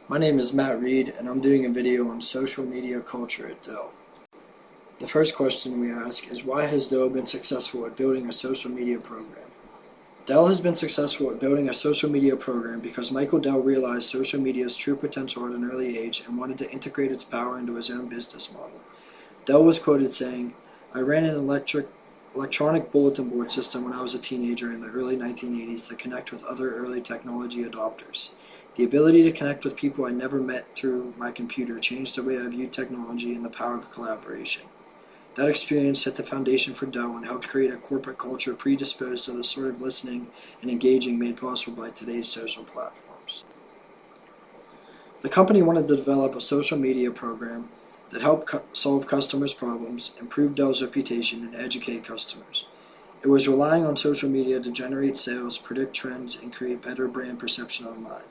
My name is Matt Reed, and I'm doing a video on social media culture at Dell. The first question we ask is, why has Dell been successful at building a social media program? Dell has been successful at building a social media program because Michael Dell realized social media's true potential at an early age and wanted to integrate its power into his own business model. Dell was quoted saying, "I ran an electronic bulletin board system when I was a teenager in the early 1980s to connect with other early technology adopters. The ability to connect with people I never met through my computer changed the way I viewed technology and the power of collaboration. That experience set the foundation for Dell and helped create a corporate culture predisposed to the sort of listening and engaging made possible by today's social platforms." The company wanted to develop a social media program that helped solve customers' problems, improve Dell's reputation, and educate customers. It was relying on social media to generate sales, predict trends, and create better brand perception online.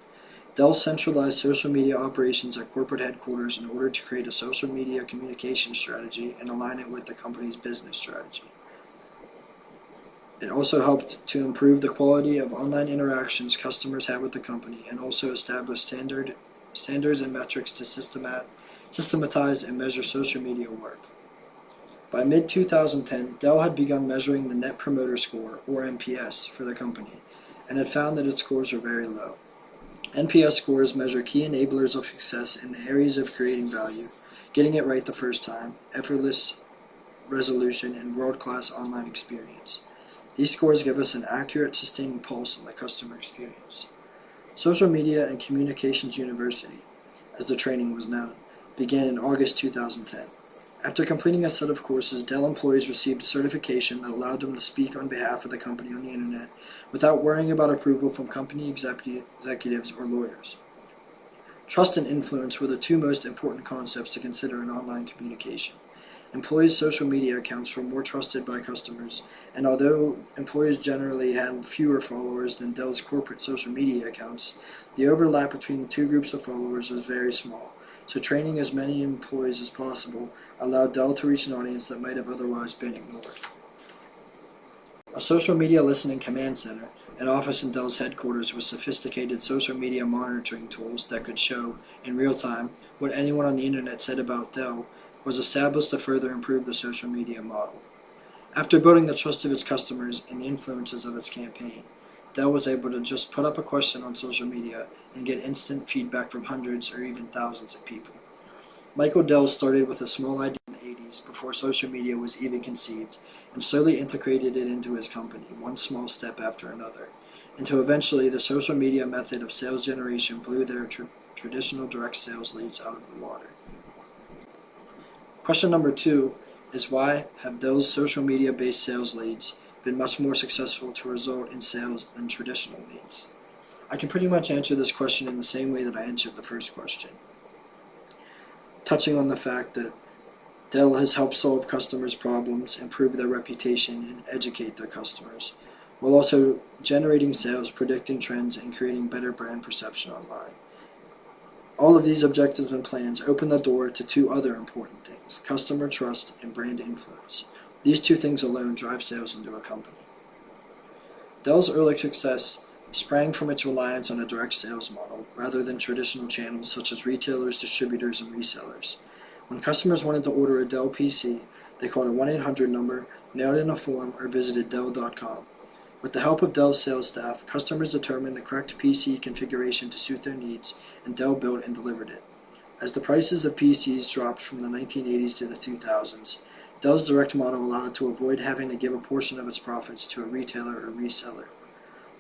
Dell centralized social media operations at corporate headquarters in order to create a social media communication strategy and align it with the company's business strategy. It also helped to improve the quality of online interactions customers had with the company and also establish standards and metrics to systematize and measure social media work. By mid-2010, Dell had begun measuring the Net Promoter Score, or NPS, for the company, and had found that its scores were very low. NPS scores measure key enablers of success in the areas of creating value, getting it right the first time, effortless resolution, and world-class online experience. These scores give us an accurate, sustained pulse on the customer experience. Social Media and Communications University, as the training was known, began in August 2010. After completing a set of courses, Dell employees received a certification that allowed them to speak on behalf of the company on the internet without worrying about approval from company executives or lawyers. Trust and influence were the two most important concepts to consider in online communication. Employees' social media accounts were more trusted by customers, and although employees generally had fewer followers than Dell's corporate social media accounts, the overlap between the two groups of followers was very small. So training as many employees as possible allowed Dell to reach an audience that might have otherwise been ignored. A social media listening command center, an office in Dell's headquarters with sophisticated social media monitoring tools that could show, in real time, what anyone on the internet said about Dell, was established to further improve the social media model. After building the trust of its customers and the influences of its campaign, Dell was able to just put up a question on social media and get instant feedback from hundreds or even thousands of people. Michael Dell started with a small idea in the 80s before social media was even conceived and slowly integrated it into his company, one small step after another, until eventually the social media method of sales generation blew their traditional direct sales leads out of the water. Question number 2 is, why have Dell's social media-based sales leads been much more successful to result in sales than traditional leads? I can pretty much answer this question in the same way that I answered the first question, touching on the fact that Dell has helped solve customers' problems, improve their reputation, and educate their customers, while also generating sales, predicting trends, and creating better brand perception online. All of these objectives and plans open the door to two other important things: customer trust and brand influence. These two things alone drive sales into a company. Dell's early success sprang from its reliance on a direct sales model rather than traditional channels such as retailers, distributors, and resellers. When customers wanted to order a Dell PC, they called a 1-800 number, mailed in a form, or visited Dell.com. With the help of Dell's sales staff, customers determined the correct PC configuration to suit their needs, and Dell built and delivered it. As the prices of PCs dropped from the 1980s to the 2000s, Dell's direct model allowed it to avoid having to give a portion of its profits to a retailer or reseller.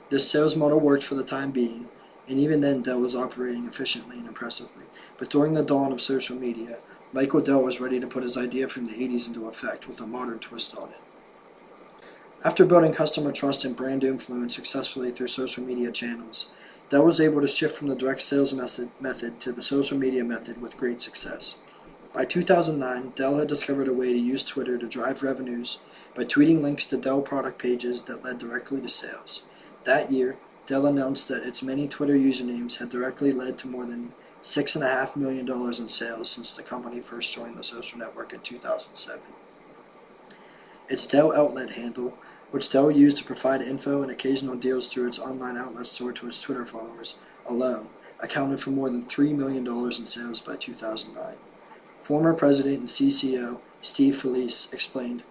This sales model worked for the time being, and even then Dell was operating efficiently and impressively. But during the dawn of social media, Michael Dell was ready to put his idea from the 80s into effect with a modern twist on it. After building customer trust and brand influence successfully through social media channels, Dell was able to shift from the direct sales method to the social media method with great success. By 2009, Dell had discovered a way to use Twitter to drive revenues by tweeting links to Dell product pages that led directly to sales. That year, Dell announced that its many Twitter usernames had directly led to more than $6.5 million in sales since the company first joined the social network in 2007. Its Dell Outlet handle, which Dell used to provide info and occasional deals through its online outlets sold to its Twitter followers, alone accounted for more than $3 million in sales by 2009. Former president and CCO Steve Felice explained,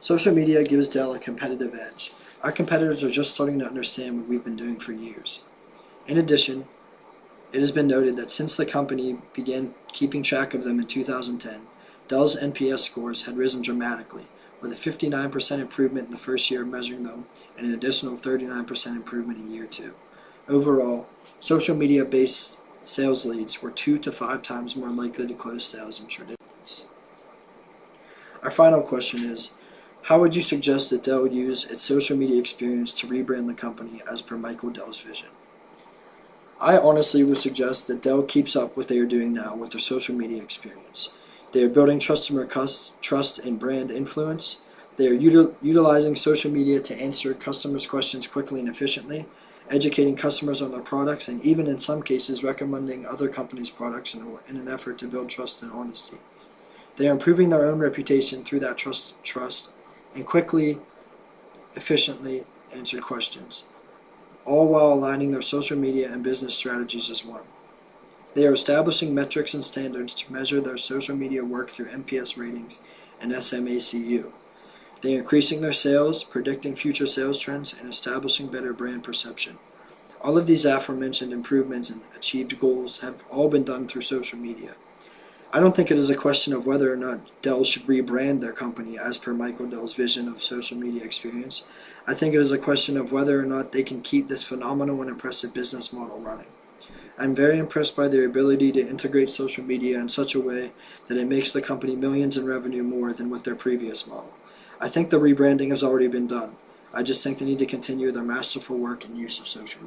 "Social media gives Dell a competitive edge. Our competitors are just starting to understand what we've been doing for years." In addition, it has been noted that since the company began keeping track of them in 2010, Dell's NPS scores had risen dramatically, with a 59% improvement in the first year of measuring them and an additional 39% improvement in year 2. Overall, social media-based sales leads were 2 to 5 times more likely to close sales than traditional ones. Our final question is, how would you suggest that Dell use its social media experience to rebrand the company as per Michael Dell's vision? I honestly would suggest that Dell keeps up what they are doing now with their social media experience. They are building customer trust and brand influence. They are utilizing social media to answer customers' questions quickly and efficiently, educating customers on their products, and even in some cases recommending other companies' products in an effort to build trust and honesty. They are improving their own reputation through that trust and quickly, efficiently answer questions, all while aligning their social media and business strategies as one. They are establishing metrics and standards to measure their social media work through NPS ratings and SMACU. They are increasing their sales, predicting future sales trends, and establishing better brand perception. All of these aforementioned improvements and achieved goals have all been done through social media. I don't think it is a question of whether or not Dell should rebrand their company as per Michael Dell's vision of social media experience. I think it is a question of whether or not they can keep this phenomenal and impressive business model running. I'm very impressed by their ability to integrate social media in such a way that it makes the company millions in revenue more than with their previous model. I think the rebranding has already been done. I just think they need to continue their masterful work and use of social media.